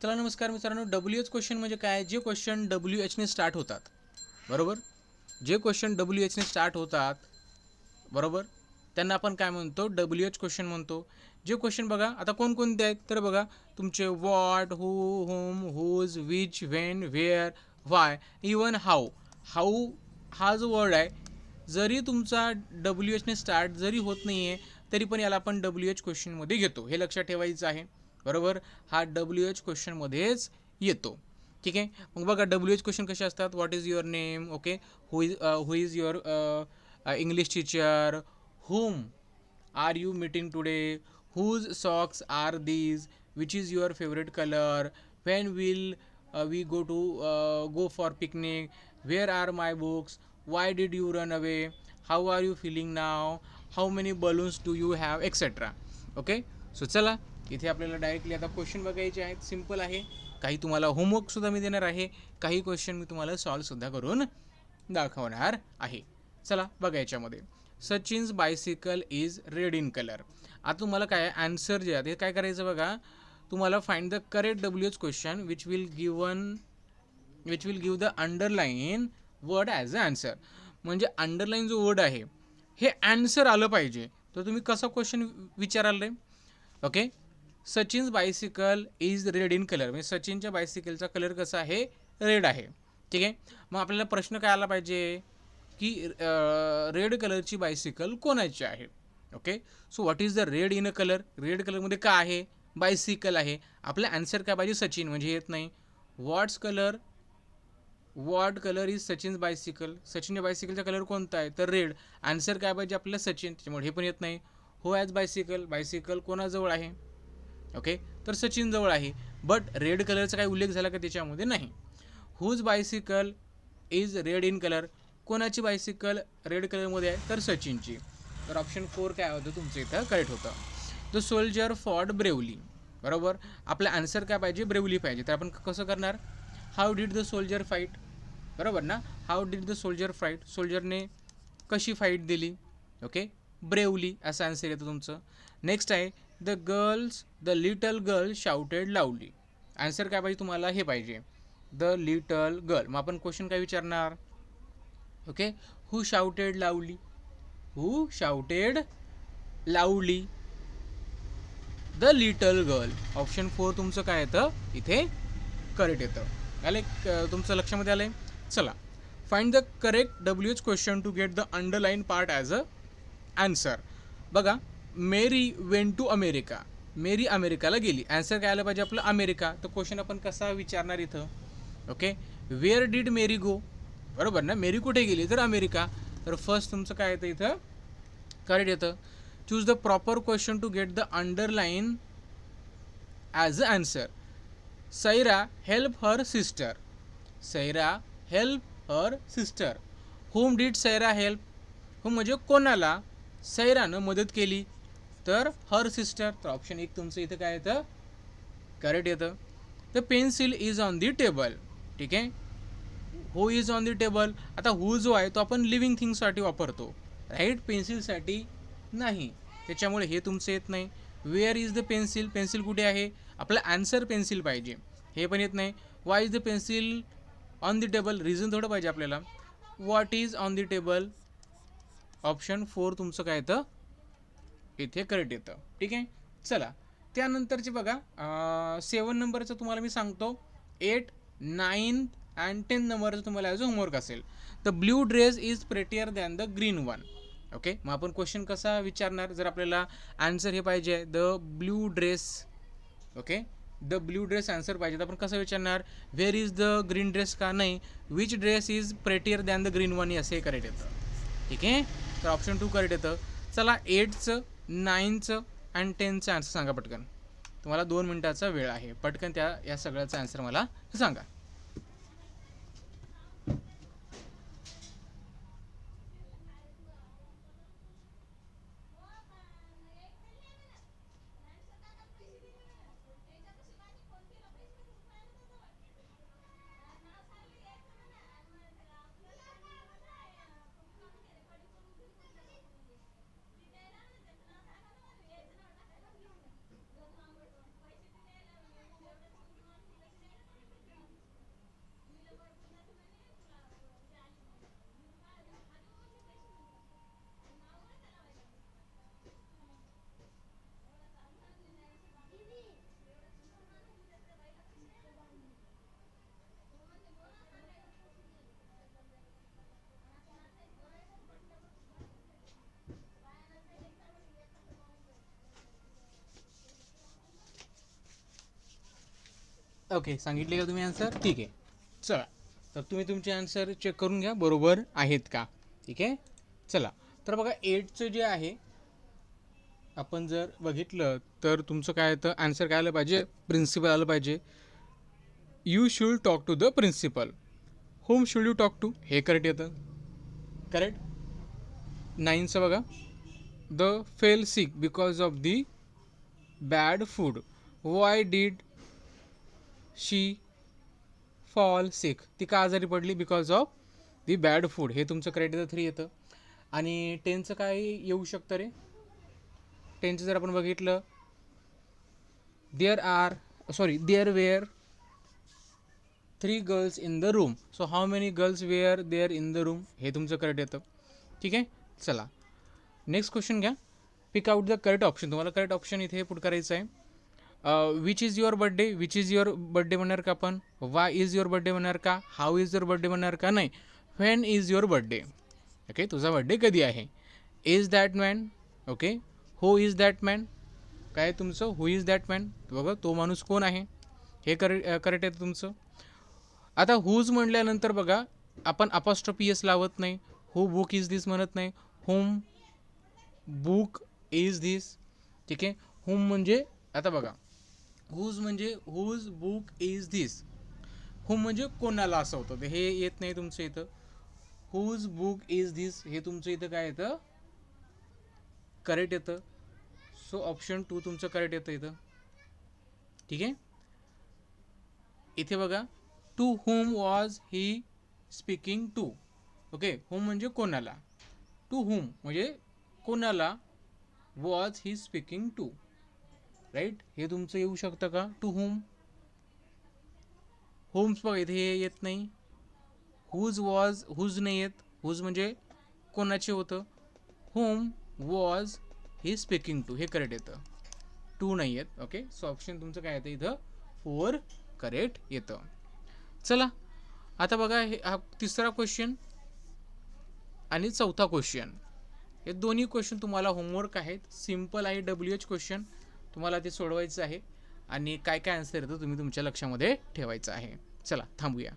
चला नमस्कार मित्रांनो, डब्ल्यू एच क्वेश्चन म्हणजे काय? जे क्वेश्चन डब्ल्यू एचने स्टार्ट होतात, बरोबर? जे क्वेश्चन डब्ल्यू एचने स्टार्ट होतात, बरोबर, त्यांना आपण काय म्हणतो? डब्ल्यू एच क्वेश्चन म्हणतो. जे क्वेश्चन बघा आता कोणकोणते आहेत तर बघा, तुमचे what, who, whom, whose, which, when, where, why, even how. How हा जो वर्ड आहे, जरी तुमचा डब्ल्यू एचने स्टार्ट जरी होत नाही आहे, तरी पण याला आपण डब्ल्यू एच क्वेश्चनमध्ये घेतो. हे लक्षात ठेवायचं आहे, बरोबर? हा डब्ल्यू एच क्वेश्चनमध्येच येतो. ठीक आहे. मग बघा डब्ल्यू एच क्वेश्चन कसे असतात? What is your name? Okay. Who is your English teacher? whom are you meeting today? Whose socks are these? Which is your favorite color? When will we go for picnic? Where are my books? Why did you run away? How are you feeling now? How many balloons do you have, etc. Okay. So चला, इथे आपल्याला directly आता question बघायचे आहेत. Simple आहे. काही तुम्हाला होमवर्कसुद्धा मी देणार आहे, काही क्वेश्चन मी तुम्हाला सॉल्वसुद्धा करून दाखवणार आहे. चला बघा याच्यामध्ये. Sachin's bicycle is red in colour. आता तुम्हाला काय आन्सर जे आहे ते काय करायचं बघा, तुम्हाला find the correct W H question which will give the underline word as a answer. म्हणजे अंडरलाईन जो वर्ड आहे हे आन्सर आलं पाहिजे. तर तुम्ही कसा क्वेश्चन विचाराल रे? Okay. Sachin's bicycle is red in colour, म्हणजे सचिनच्या बायसिकलचा कलर कसा आहे? रेड आहे. ठीक आहे. मग आपल्याला प्रश्न काय आला पाहिजे की रेड कलरची बायसिकल कोणाची आहे? Okay. So what is the red in a colour? Red कलरमध्ये काय आहे? बायसिकल आहे. आपला आन्सर काय पाहिजे? सचिन, म्हणजे येत नाही. What colour is Sachin's bicycle? सचिनच्या बायसिकलचा कलर कोणता आहे? तर रेड. आन्सर काय पाहिजे आपल्याला? सचिन, त्याच्यामुळे हे पण येत नाही. हो ॲज बायसिकल, बायसिकल कोणाजवळ आहे? ओके, तर सचिन जवळ आहे. बट रेड कलरचा काही उल्लेख झाला का त्याच्यामध्ये? नाही. Whose bicycle is red in colour? कोणाची बायसिकल रेड कलरमध्ये आहे? तर सचिनची. तर ऑप्शन 4 काय होतं तुमचं इथं? करेक्ट होतं. द सोल्जर फॉट ब्रेवली, बरोबर. आपला आन्सर काय पाहिजे? ब्रेवली पाहिजे. तर आपण कसं करणार? How did the soldier fight, बरोबर ना? How did the soldier fight? सोल्जरने कशी फाईट दिली? ओके, ब्रेवली असं आन्सर येतं तुमचं. नेक्स्ट आहे the little girl shouted लाऊडली. Answer काय पाहिजे तुम्हाला? हे पाहिजे, द लिटल गर्ल. मग आपण क्वेश्चन काय विचारणार? Okay, who shouted लाऊडली? Who shouted लाऊडली? The little girl. Option 4 तुमचं काय येतं इथे? करेक्ट येतं. आले तुमचं लक्षामध्ये आलंय? चला, find the correct W H question to get the underline part as a answer. बघा, Mary went to America. Mary अमेरिकाला गेली. आन्सर काय आलं पाहिजे आपलं? अमेरिका. तर क्वेश्चन आपण कसा विचारणार इथं? ओके. वेअर डिड मेरी गो? बरोबर ना, मेरी कुठे गेली? तर अमेरिका. तर फर्स्ट तुमचं काय येतं इथं? करेक्ट येतं. Choose the proper question to get the underline as a answer. Saira help her sister. Saira help her sister. Whom did Saira help? Whom म्हणजे कोणाला सैरानं मदत केली? तर हर सिस्टर. तर ऑप्शन 1 तुमचं इथं काय येतं? करेक्ट येतं. The pencil is on the table. ठीक आहे. Who is on the table? आता हू जो आहे तो आपण लिव्हिंग थिंगसाठी वापरतो, राईट? पेन्सिलसाठी नाही, त्याच्यामुळे हे तुमचं येत नाही. Where is the pencil? Pencil कुठे आहे? आपला आन्सर पेन्सिल पाहिजे, हे पण येत नाही. Y is the pencil on the table? Reason थोडं पाहिजे आपल्याला. What is on the table? Option 4 तुमचं काय येतं इथे? करेक्ट येतं. ठीक आहे. चला, त्यानंतरचे बघा 7 नंबरचं तुम्हाला मी सांगतो. 8, 9 अँड 10 नंबरचं तुम्हाला ॲज होमवर्क असेल. The blue dress is prettier than the green one. Okay, मग आपण क्वेश्चन कसा विचारणार? जर आपल्याला आन्सर हे पाहिजे the blue dress, okay, the blue dress answer पाहिजे, तर आपण कसं विचारणार? Where is the green dress? का नाही, which dress is prettier than the green one, असे करेक्ट येतं. ठीक आहे. तर ऑप्शन 2 करेक्ट येतं. चला, 8चं, 9चं अँड 10चं आन्सर सांगा पटकन. तुम्हाला 2 मिनिटाचा वेळ आहे. पटकन या सगळ्याचा आन्सर मला सांगा. ओके, सांगितले का तुम्ही आन्सर? ठीक आहे, चला. तर तुम्ही तुमचे आन्सर चेक करून घ्या, बरोबर आहेत का. ठीक आहे, चला. तर बघा 8चं जे आहे आपण जर बघितलं तर तुमचं काय येतं, आन्सर काय आलं पाहिजे, प्रिन्सिपल आलं पाहिजे. You should talk to the principal. Whom should you talk to, हे करेक्ट येतं. करेक्ट. 9चं बघा, the fell sick because of the bad food. Why did she fall sick, ती का आजारी पडली, because of the bad food, हे तुमचं करेक्ट येतं. 3 येतं. आणि 10चं काय येऊ शकतं रे, 10चं जर आपण बघितलं, there were 3 girls in the room, so how many girls were there in the room, हे तुमचं करेक्ट येतं. ठीक आहे, चला नेक्स्ट क्वेश्चन घ्या. पिक आउट द करेक्ट ऑप्शन, तुम्हाला करेक्ट ऑप्शन इथे पुट करायचं आहे. Which is your birthday, which is your birthday म्हणणार का आपण, वाय इज युअर बर्थडे म्हणणार का, हाऊ इज युअर बर्थडे म्हणणार का, नाही, when is your birthday. Okay, तुझा बर्थडे कधी आहे. Is that man. Okay, who is that man, काय तुमचं, हू इज दॅट मॅन, बघा तो माणूस कोण आहे, हे करेक्ट आहे तुमचं. आता हुज म्हटल्यानंतर बघा आपण अपॉस्ट्रोफी एस लावत नाही, हू बुक इज दिस म्हणत नाही, होम बुक इज दिस. ठीक आहे, होम म्हणजे आता बघा हुज म्हणजे whose book is this, whom म्हणजे कोणाला असं होतं, हे येत नाही तुमचं इथं. हुज बुक इज दिस हे तुमचं इथं काय येतं, करेक्ट येतं. सो ऑप्शन 2 तुमचं करेक्ट येतं इथं. ठीक आहे, इथे बघा to whom was he speaking to. Okay, whom म्हणजे कोणाला, टू होम म्हणजे कोणाला, was he speaking to. Right, हे तुमचं येऊ शकतं का, टू होम. होम्स बघा इथे हे येत नाही. हुज वॉज, हुज नाही येत, हुज म्हणजे कोणाचे होतं, whom was he speaking to, हे करेक्ट येतं. 2 नाही येत. ओके, सो ऑप्शन तुमचं काय येतं इथं, 4 करेक्ट येतं. चला आता बघा हा तिसरा क्वेश्चन आणि चौथा क्वेश्चन, हे दोन्ही क्वेश्चन तुम्हाला होमवर्क आहेत. सिम्पल आहे, WH क्वेश्चन तुम्हाला ते सोडवायचं आहे आणि काय काय आन्सर येतं तुम्ही तुमच्या लक्षामध्ये ठेवायचं आहे. चला थांबूया.